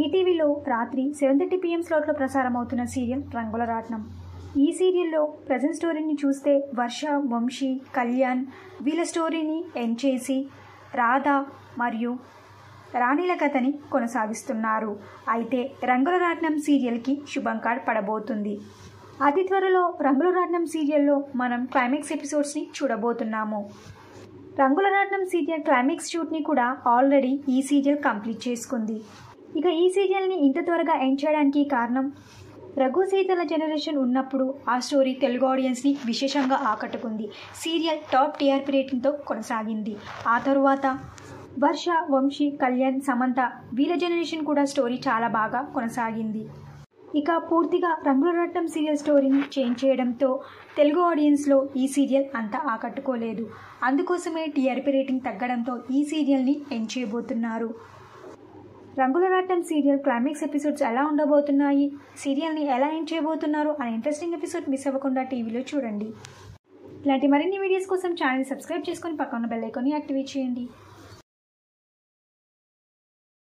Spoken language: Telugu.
ఈటీవీలో రాత్రి 7:30 PM స్లాట్లో ప్రసారం అవుతున్న సీరియల్ రంగుల రాట్నం. ఈ సీరియల్లో ప్రజెంట్ స్టోరీని చూస్తే వర్ష, వంశీ, కళ్యాణ్ వీళ్ళ స్టోరీని ఎండ్ చేసి రాధ మరియు రాణిల కథని కొనసాగిస్తున్నారు. అయితే రంగుల రాట్నం సీరియల్కి శుభం కార్డ్ పడబోతుంది. అతి త్వరలో రంగుల రాట్నం సీరియల్లో మనం క్లైమాక్స్ ఎపిసోడ్స్ని చూడబోతున్నాము. రంగుల రాట్నం సీరియల్ క్లైమాక్స్ షూట్ని కూడా ఆల్రెడీ ఈ సీరియల్ కంప్లీట్ చేసుకుంది. ఇక ఈ సీరియల్ని ఇంత త్వరగా ఎండ్ చేయడానికి కారణం రఘు సీతల జనరేషన్ ఉన్నప్పుడు ఆ స్టోరీ తెలుగు ఆడియన్స్ని విశేషంగా ఆకట్టుకుంది. సీరియల్ టాప్ టీఆర్పీ రేటింగ్తో కొనసాగింది. ఆ తరువాత వర్ష, వంశీ, కళ్యాణ్, సమంత వీళ్ళ జనరేషన్ కూడా స్టోరీ చాలా బాగా కొనసాగింది. ఇక పూర్తిగా రంగుల రాట్నం సీరియల్ స్టోరీని చేంజ్ చేయడంతో తెలుగు ఆడియన్స్లో ఈ సీరియల్ అంత ఆకట్టుకోలేదు. అందుకోసమే టీఆర్పీ రేటింగ్ తగ్గడంతో ఈ సీరియల్ని ఎండ్ చేయబోతున్నారు. రంగుల రాట్నం సీరియల్ క్లైమాక్స్ ఎపిసోడ్స్ ఎలా ఉండబోతున్నాయి, సీరియల్ని ఎలా ఎండ్ చేయబోతున్నారు అనే ఇంట్రెస్టింగ్ ఎపిసోడ్ మిస్ అవ్వకుండా టీవీలో చూడండి. ఇలాంటి మరిన్ని వీడియోస్ కోసం ఛానల్ సబ్స్క్రైబ్ చేసుకొని పక్కన బెల్ ఐకాన్ని యాక్టివేట్ చేయండి.